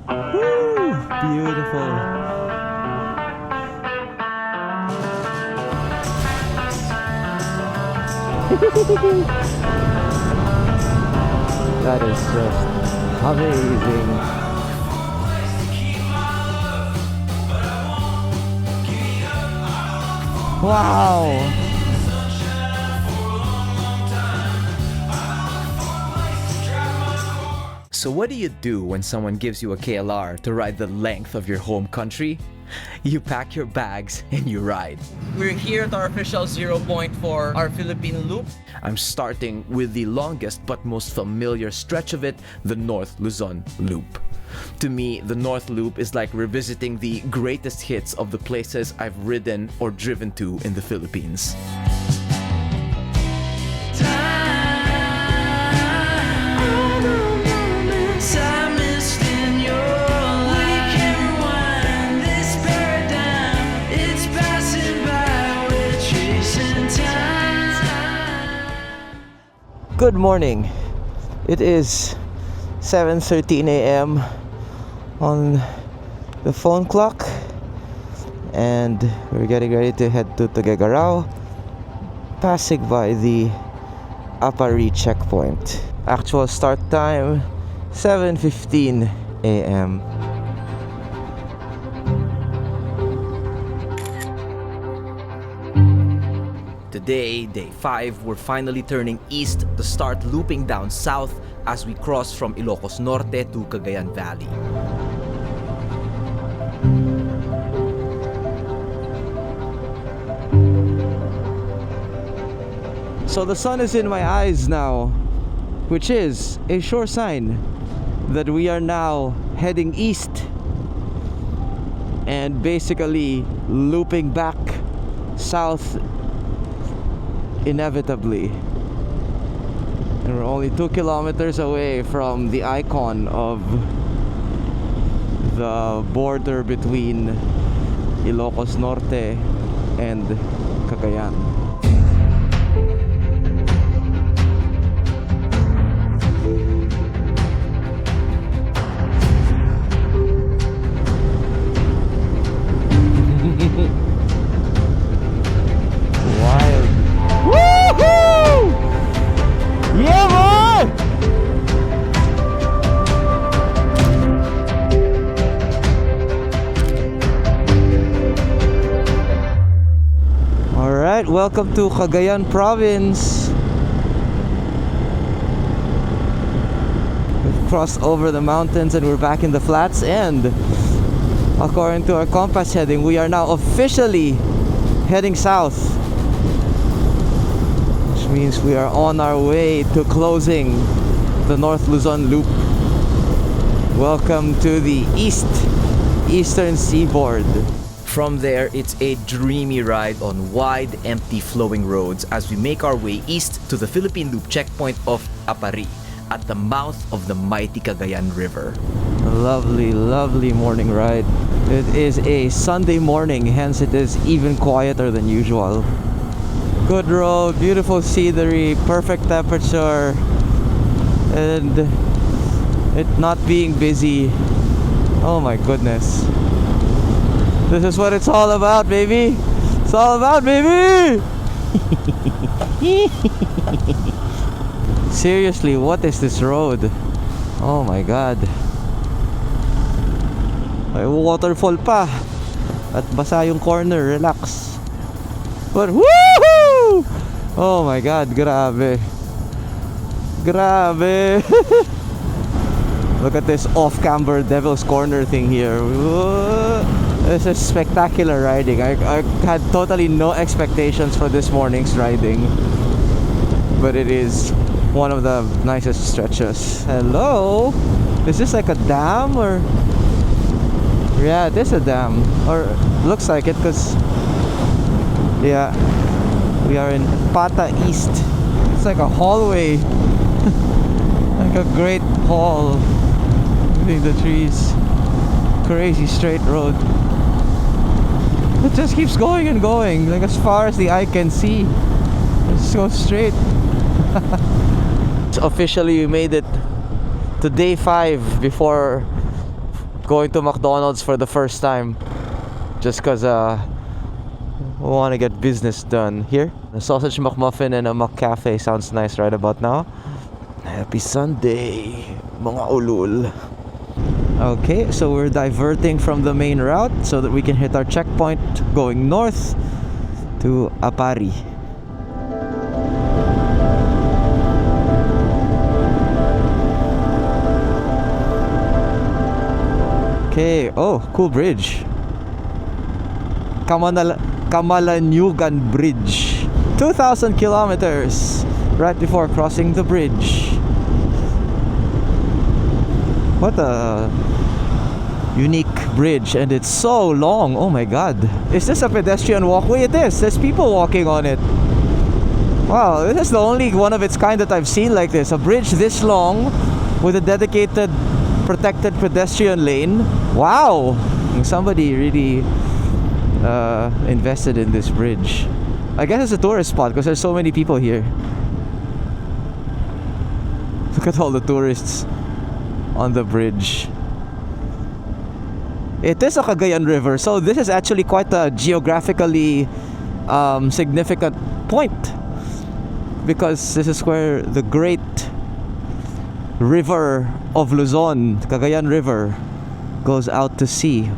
Woo! Beautiful. That is just amazing. Wow! So what do you do when someone gives you a KLR to ride the length of your home country? You pack your bags and you ride. We're here at our official 0 point for our Philippine Loop. I'm starting with the longest but most familiar stretch of it, the North Luzon Loop. To me, the North Loop is like revisiting the greatest hits of the places I've ridden or driven to in the Philippines. Good morning. It is 7:13 a.m. on the phone clock, and we're getting ready to head to Tuguegarao, passing by the Aparri checkpoint. Actual start time 7:15 a.m. Today, day 5, we're finally turning east to start looping down south as we cross from Ilocos Norte to Cagayan Valley. So the sun is in my eyes now, which is a sure sign that we are now heading east and basically looping back south inevitably. And we're only 2 kilometers away from the icon of the border between Ilocos Norte and Cagayan. Wild. Woohoo! Yeah, boy! All right, welcome to Cagayan Province. We've crossed over the mountains and we're back in the flats, and according to our compass heading, we are now officially heading south, which means we are on our way to closing the North Luzon Loop. Welcome to the eastern seaboard. From there, it's a dreamy ride on wide, empty, flowing roads as we make our way east to the Philippine Loop checkpoint of Aparri at the mouth of the mighty Cagayan River. A lovely, lovely morning ride. It is a Sunday morning, hence it is even quieter than usual. Good road, beautiful scenery, perfect temperature, and it not being busy. Oh my goodness. This is what it's all about, baby. It's all about, baby. Seriously, what is this road? Oh my god. May waterfall pa. At basa yung corner, relax. But woohoo! Oh my god, grabe. Grabe. Look at this off-camber Devil's Corner thing here. Whoa. This is spectacular riding. I had totally no expectations for this morning's riding, but it is one of the nicest stretches. Hello? Is this like a dam or? Yeah, it is a dam, or looks like it, because yeah, we are in Pata East. It's like a hallway, like a great hall between the trees. Crazy straight road. It just keeps going and going, like as far as the eye can see. It's so straight. Officially, we made it to day 5 before going to McDonald's for the first time. Just cause we want to get business done. Here, a sausage McMuffin and a McCafe sounds nice right about now. Happy Sunday, mga ulul. Okay, so we're diverting from the main route so that we can hit our checkpoint going north to Aparri. Okay, oh, cool bridge. Kamalanyugan Bridge. 2,000 kilometers right before crossing the bridge. What a unique bridge, and it's so long. Oh my god. Is this a pedestrian walkway? It is. There's people walking on it. Wow, this is the only one of its kind that I've seen like this. A bridge this long with a dedicated protected pedestrian lane. Wow. Somebody really invested in this bridge. I guess it's a tourist spot because there's so many people here. Look at all the tourists on the bridge. It is a Cagayan River, so this is actually quite a geographically significant point, because this is where the great river of Luzon, Cagayan River, goes out to sea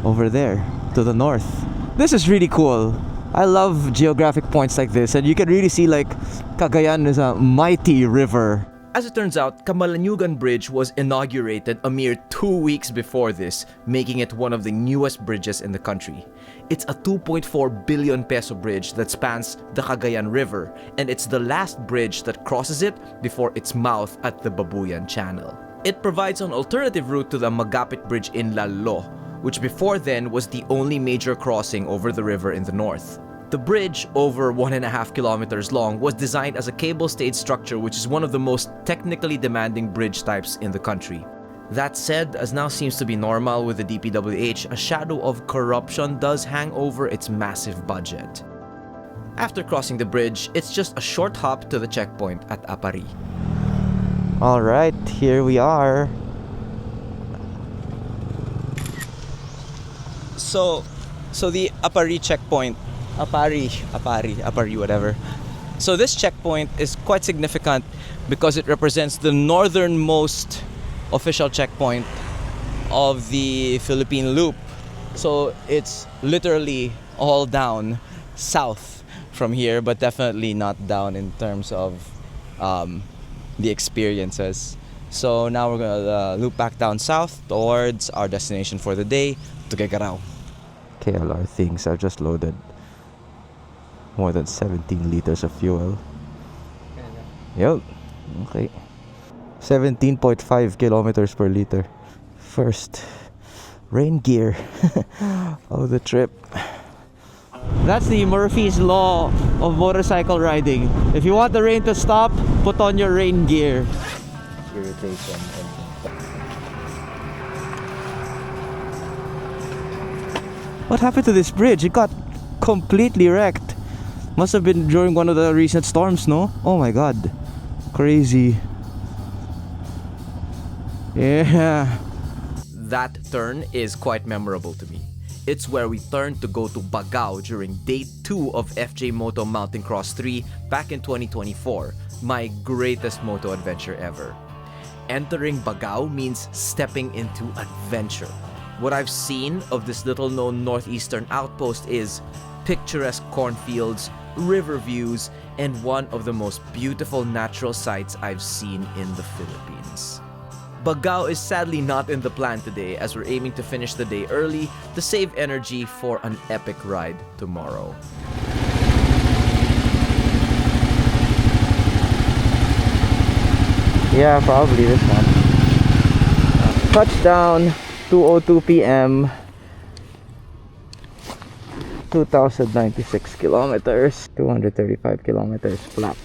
over there to the north. This is really cool. I love geographic points like this, and you can really see like Cagayan is a mighty river. As it turns out, Kamalanyugan Bridge was inaugurated a mere 2 weeks before this, making it one of the newest bridges in the country. It's a 2.4 billion peso bridge that spans the Cagayan River, and it's the last bridge that crosses it before its mouth at the Babuyan Channel. It provides an alternative route to the Magapit Bridge in Lalo, which before then was the only major crossing over the river in the north. The bridge, over 1.5 kilometers long, was designed as a cable-stayed structure, which is one of the most technically demanding bridge types in the country. That said, as now seems to be normal with the DPWH, a shadow of corruption does hang over its massive budget. After crossing the bridge, it's just a short hop to the checkpoint at Aparri. Alright, here we are. So the Aparri checkpoint, Aparri, whatever. So this checkpoint is quite significant because it represents the northernmost official checkpoint of the Philippine Loop. So it's literally all down south from here, but definitely not down in terms of the experiences. So now we're gonna loop back down south towards our destination for the day, Tuguegarao. KLR things I've just loaded more than 17 liters of fuel. Yep. Okay. 17.5 kilometers per liter. First rain gear of the trip. That's the Murphy's Law of motorcycle riding. If you want the rain to stop, put on your rain gear. Irritation. What happened to this bridge? It got completely wrecked. Must have been during one of the recent storms, no? Oh my god. Crazy. Yeah. That turn is quite memorable to me. It's where we turned to go to Bagao during day 2 of FJ Moto Mountain Cross 3 back in 2024, my greatest moto adventure ever. Entering Bagao means stepping into adventure. What I've seen of this little-known northeastern outpost is picturesque cornfields, river views, and one of the most beautiful natural sights I've seen in the Philippines. Bagao is sadly not in the plan today, as we're aiming to finish the day early to save energy for an epic ride tomorrow. Yeah, probably this one. Touchdown, 2:02 p.m. 2,096 kilometers, 235 kilometers flat.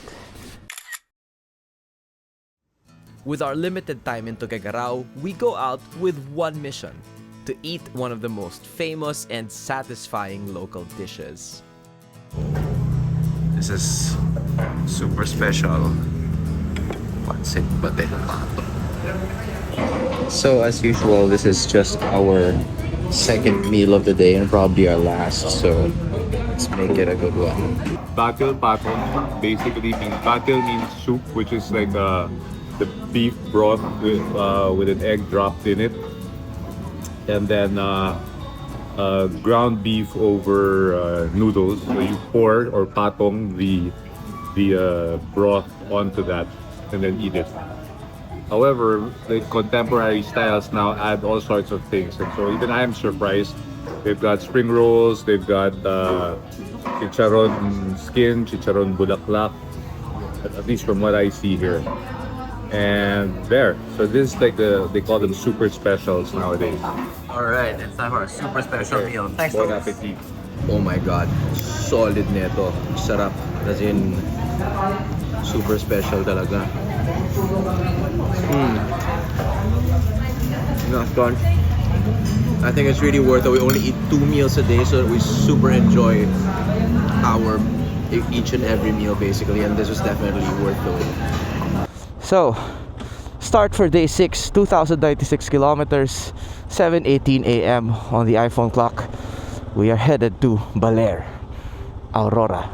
With our limited time in Tuguegarao, we go out with one mission: to eat one of the most famous and satisfying local dishes. This is super special. Pancit Batel Pato. So as usual, this is just our second meal of the day and probably our last. So let's make it a good one. Batil patong basically means batil means soup, which is like the beef broth with an egg dropped in it, and then ground beef over noodles. So you pour or patong the broth onto that and then eat it. However, the contemporary styles now add all sorts of things, and so even I am surprised. They've got spring rolls, they've got chicharon skin, chicharon bulaklak, at least from what I see here. And there, so this is like they call them super specials nowadays. Alright, it's time for a super special meal. Thanks, Bon Thomas. appetit. Oh my god, solid neto. Sarap. As in, super special talaga. Not I think it's really worth it. We only eat 2 meals a day, so we super enjoy our each and every meal basically, and this was definitely worth doing. So, start for day 6, 2,096 kilometers, 7:18 a.m. on the iPhone clock. We are headed to Baler, Aurora.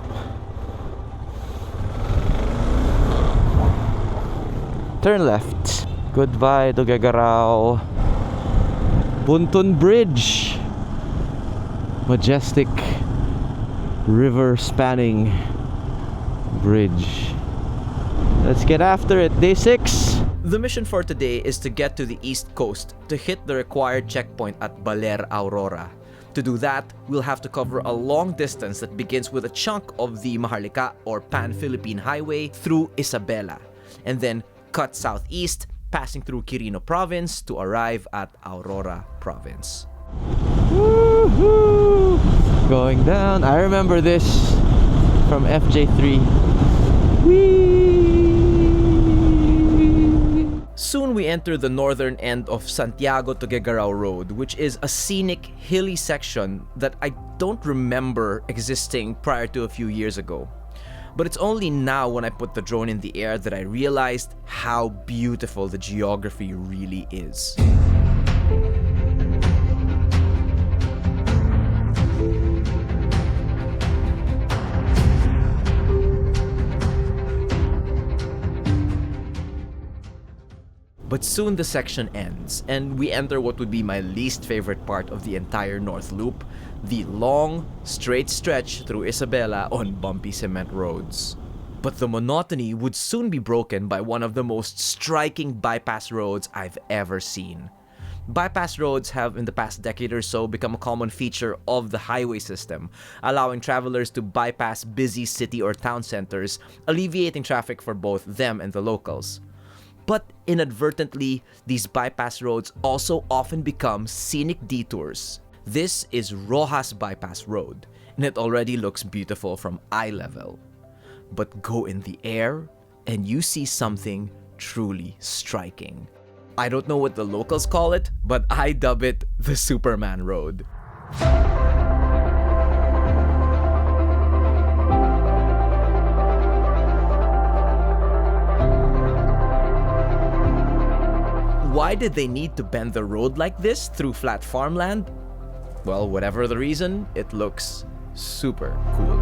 Turn left. Goodbye, Tuguegarao. Buntun Bridge. Majestic river spanning bridge. Let's get after it. Day 6. The mission for today is to get to the east coast to hit the required checkpoint at Baler, Aurora. To do that, we'll have to cover a long distance that begins with a chunk of the Maharlika or Pan-Philippine Highway through Isabela, and then cut southeast, passing through Quirino Province to arrive at Aurora Province. Woohoo! Going down. I remember this from FJ3. Whee! Soon we enter the northern end of Santiago Tuguegarao Road, which is a scenic, hilly section that I don't remember existing prior to a few years ago. But it's only now when I put the drone in the air that I realized how beautiful the geography really is. But soon the section ends, and we enter what would be my least favorite part of the entire North Loop, the long, straight stretch through Isabela on bumpy cement roads. But the monotony would soon be broken by one of the most striking bypass roads I've ever seen. Bypass roads have, in the past decade or so, become a common feature of the highway system, allowing travelers to bypass busy city or town centers, alleviating traffic for both them and the locals. But inadvertently, these bypass roads also often become scenic detours. This is Rojas Bypass Road, and it already looks beautiful from eye level. But go in the air, and you see something truly striking. I don't know what the locals call it, but I dub it the Superman Road. Why did they need to bend the road like this through flat farmland? Well, whatever the reason, it looks super cool.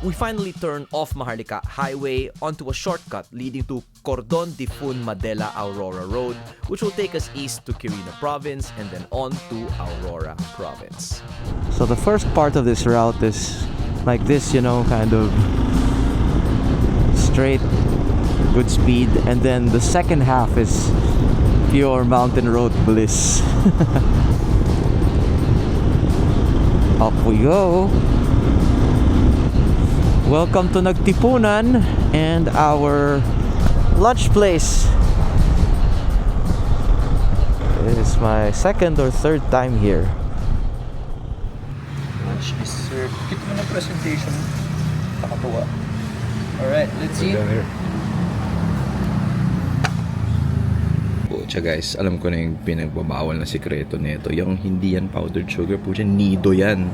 We finally turn off Maharlika Highway onto a shortcut leading to Cordon de Fun Madela Aurora Road, which will take us east to Quirino Province and then on to Aurora Province. So the first part of this route is like this, kind of straight, good speed, and then the second half is pure mountain road bliss. Up we go. Welcome to Nagtipunan and our lunch place. It is my second or third time here. Lunch is served. Kita mo ng presentation. Nakatuwa. Alright, let's see. Pucha guys, alam ko na yung pinagbabawal na sikreto nito. Yung hindi yan powdered sugar, pucha, nido yan.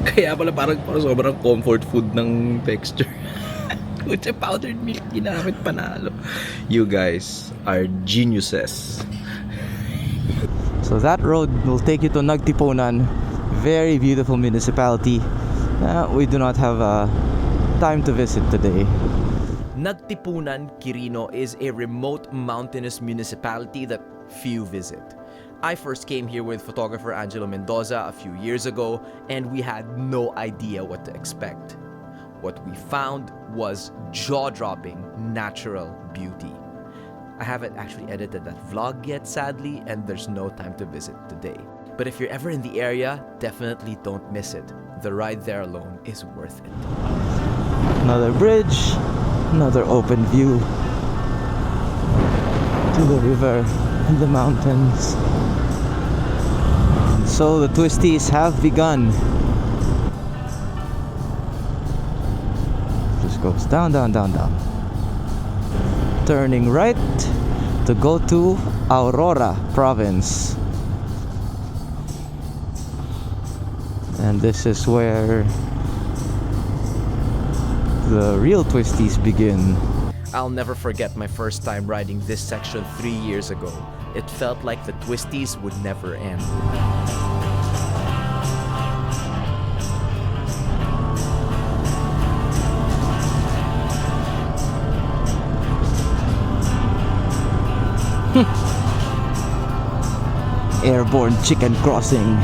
Kaya pala parang sobrang comfort food ng texture. Pucha, powdered milk ginamit panalo. You guys are geniuses. So that road will take you to Nagtipunan, very beautiful municipality. We do not have time to visit today. Nagtipunan, Quirino is a remote mountainous municipality that few visit. I first came here with photographer Angelo Mendoza a few years ago, and we had no idea what to expect. What we found was jaw-dropping natural beauty. I haven't actually edited that vlog yet, sadly, and there's no time to visit today. But if you're ever in the area, definitely don't miss it. The ride there alone is worth it. Another bridge, another open view to the river and the mountains. And so the twisties have begun. Just goes down, down, down, down. Turning right to go to Aurora province. And this is where the real twisties begin. I'll never forget my first time riding this section 3 years ago. It felt like the twisties would never end. Airborne chicken crossing.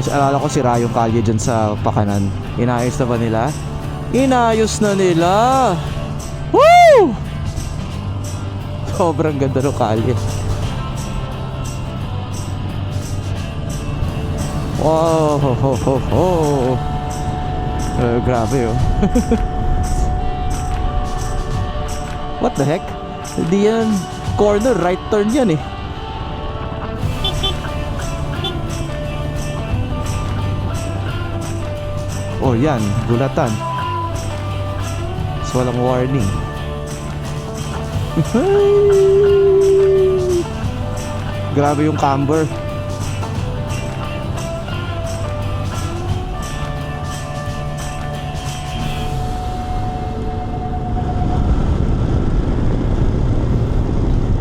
Alala ko sira yung kalye dyan sa pakanan. Inayos na ba nila? Inayos na nila! Woo! Sobrang ganda ng kalye. Wow! Ho, ho, ho, ho. Grabe oh. What the heck? Hindi yan corner, right turn yan eh. Oh yan, gulatan. So walang warning. Grabe yung camber.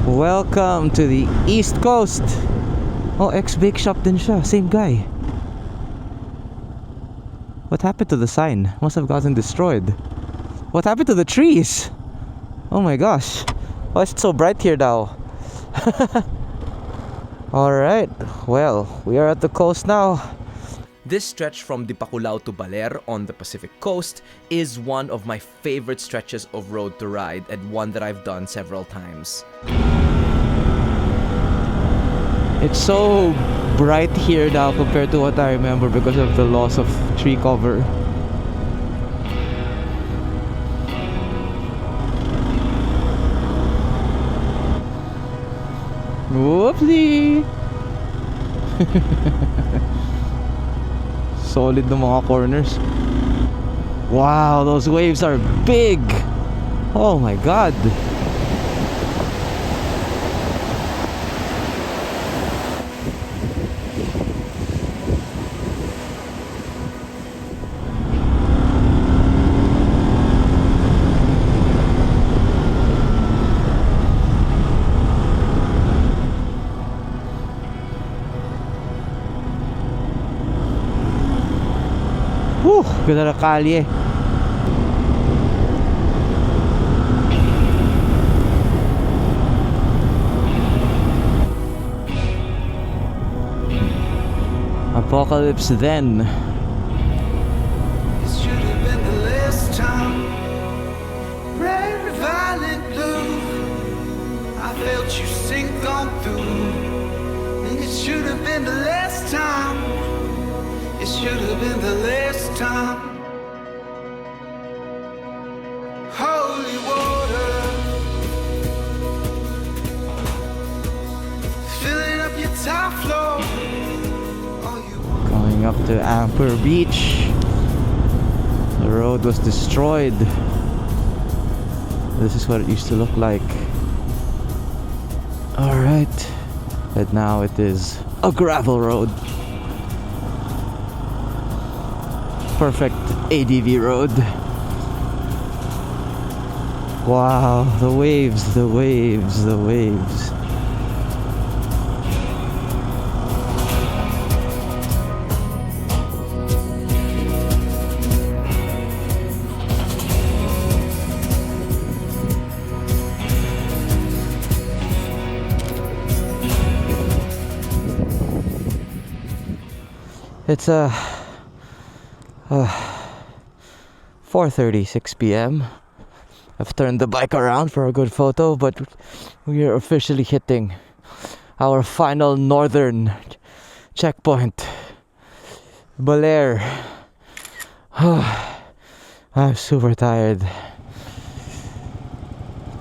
Welcome to the East Coast. Oh, ex-bake shop din siya. Same guy. What happened to the sign? Must have gotten destroyed. What happened to the trees? Oh my gosh. Why is it so bright here now? Alright, well, we are at the coast now. This stretch from Dipaculao to Baler on the Pacific coast is one of my favorite stretches of road to ride and one that I've done several times. It's so bright here now compared to what I remember because of the loss of tree cover. Whoopsie! Solid ng mga corners. Wow, those waves are big! Oh my god! Ganda na kalye. Apocalypse then. Should have been the last time. Red violet blue. felt you sink on through. And it should have been the last time. It should have been the last time. Holy water, filling up your top floor. Going up to Aparri Beach. The road was destroyed. This is what it used to look like. Alright. And now it is a gravel road. Perfect ADV road. Wow, the waves, the waves, the waves. It's 4:36 p.m. I've turned the bike around for a good photo, but we are officially hitting our final northern checkpoint, Baler. I'm super tired.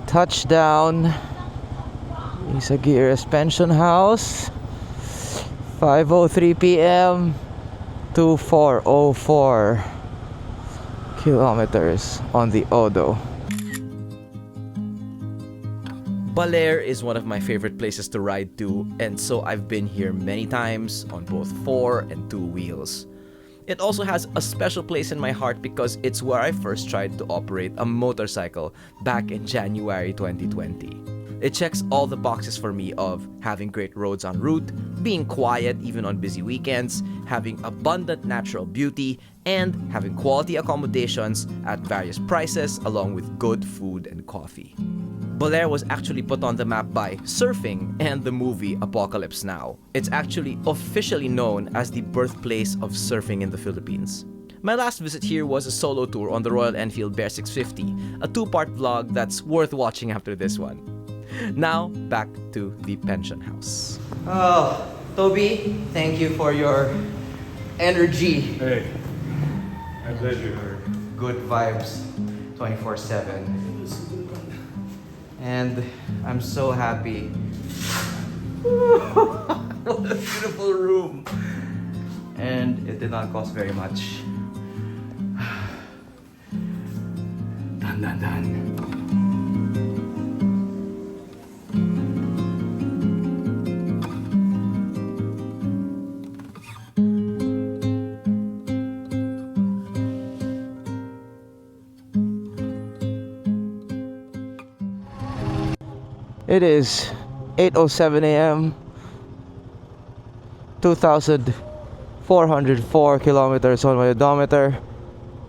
Touchdown, Isagiras Pension House, 5:03 p.m. 2404 kilometers on the Odo. Baler is one of my favorite places to ride to, and so I've been here many times on both 4 and 2 wheels. It also has a special place in my heart because it's where I first tried to operate a motorcycle back in January 2020. It checks all the boxes for me of having great roads en route, being quiet even on busy weekends, having abundant natural beauty, and having quality accommodations at various prices along with good food and coffee. Baler was actually put on the map by surfing and the movie Apocalypse Now. It's actually officially known as the birthplace of surfing in the Philippines. My last visit here was a solo tour on the Royal Enfield Bear 650, a 2-part vlog that's worth watching after this one. Now, back to the pension house. Oh, Toby, thank you for your energy. Hey, my pleasure. Good vibes 24/7. And I'm so happy. What a beautiful room. And it did not cost very much. Done, done, done. It is 8:07 a.m. 2,404 kilometers on my odometer,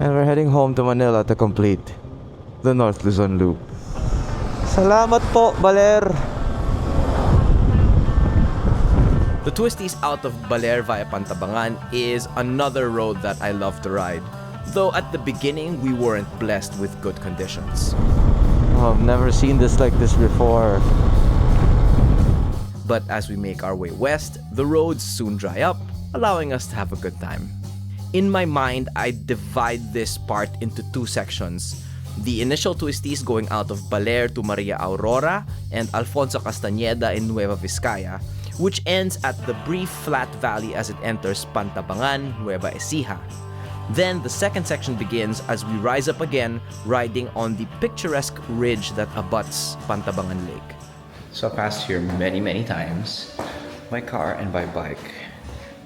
and we're heading home to Manila to complete the North Luzon Loop. Salamat po, Baler! The twisties out of Baler via Pantabangan is another road that I love to ride, though at the beginning we weren't blessed with good conditions. Oh, I've never seen this like this before. But as we make our way west, the roads soon dry up, allowing us to have a good time. In my mind, I divide this part into 2 sections. The initial twisties going out of Baler to Maria Aurora and Alfonso Castañeda in Nueva Vizcaya, which ends at the brief flat valley as it enters Pantabangan, Nueva Ecija. Then the second section begins as we rise up again, riding on the picturesque ridge that abuts Pantabangan Lake. So I passed here many times by car and by bike.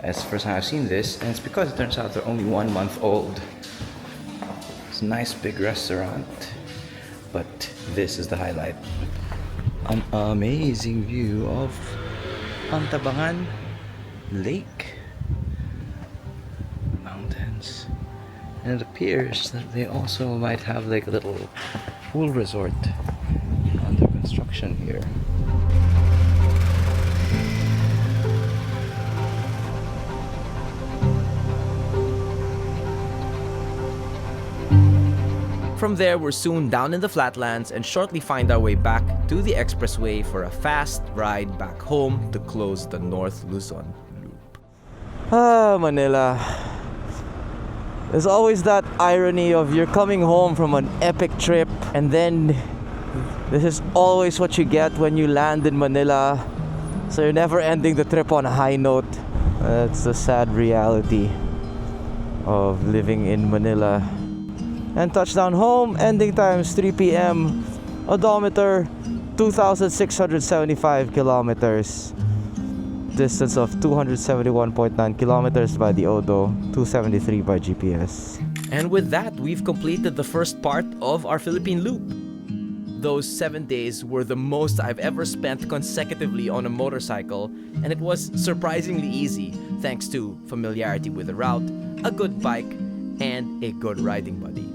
It's the first time I've seen this, and it's because it turns out they're only 1 month old. It's a nice big restaurant, but this is the highlight. An amazing view of Pantabangan Lake. Mountains. And it appears that they also might have like a little pool resort under construction here. From there, we're soon down in the flatlands and shortly find our way back to the expressway for a fast ride back home to close the North Luzon Loop. Ah, Manila. There's always that irony of you're coming home from an epic trip and then this is always what you get when you land in Manila. So you're never ending the trip on a high note. That's the sad reality of living in Manila. And touchdown home, ending times 3 p.m. Odometer 2,675 kilometers. Distance of 271.9 kilometers by the Odo, 273 by GPS. And with that, we've completed the first part of our Philippine Loop. Those 7 days were the most I've ever spent consecutively on a motorcycle, and it was surprisingly easy thanks to familiarity with the route, a good bike, and a good riding buddy.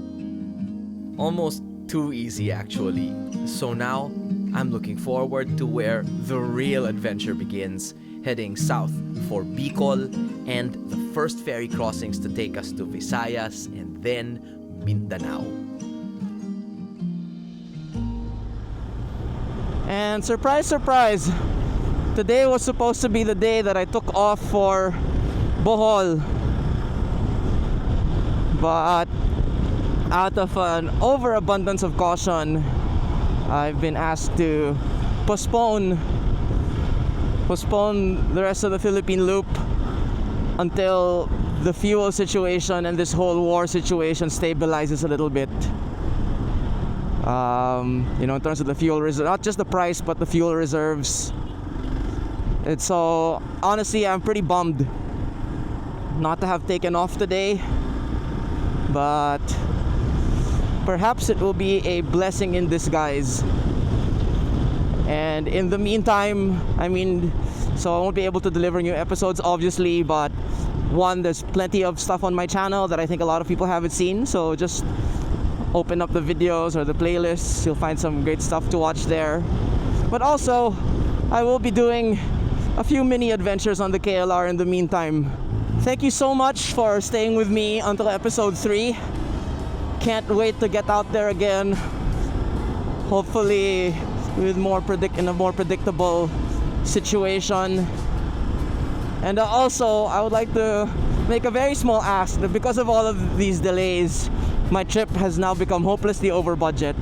Almost too easy actually. So now, I'm looking forward to where the real adventure begins, heading south for Bicol and the first ferry crossings to take us to Visayas and then Mindanao. And surprise, surprise, today was supposed to be the day that I took off for Bohol. But out of an overabundance of caution, I've been asked to postpone the rest of the Philippine Loop until the fuel situation and this whole war situation stabilizes a little bit. In terms of the fuel reserve, not just the price but the fuel reserves. And so honestly, I'm pretty bummed not to have taken off today, but perhaps it will be a blessing in disguise. And in the meantime, so I won't be able to deliver new episodes obviously, but one, there's plenty of stuff on my channel that I think a lot of people haven't seen, so just open up the videos or the playlists, you'll find some great stuff to watch there. But also, I will be doing a few mini adventures on the KLR in the meantime. Thank you so much for staying with me until episode 3. Can't wait to get out there again, hopefully with in a more predictable situation. And also, I would like to make a very small ask that because of all of these delays, my trip has now become hopelessly over budget,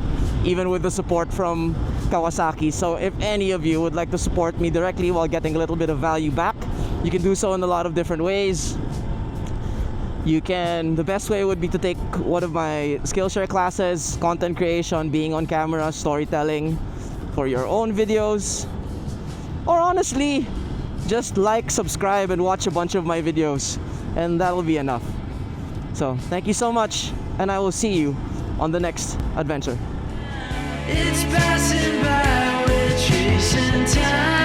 even with the support from Kawasaki. So if any of you would like to support me directly while getting a little bit of value back, you can do so in a lot of different ways. The best way would be to take one of my Skillshare classes, content creation, being on camera, storytelling for your own videos. Or honestly, just like, subscribe, and watch a bunch of my videos, and that'll be enough. So thank you so much, and I will see you on the next adventure. It's passing by, we're chasing time.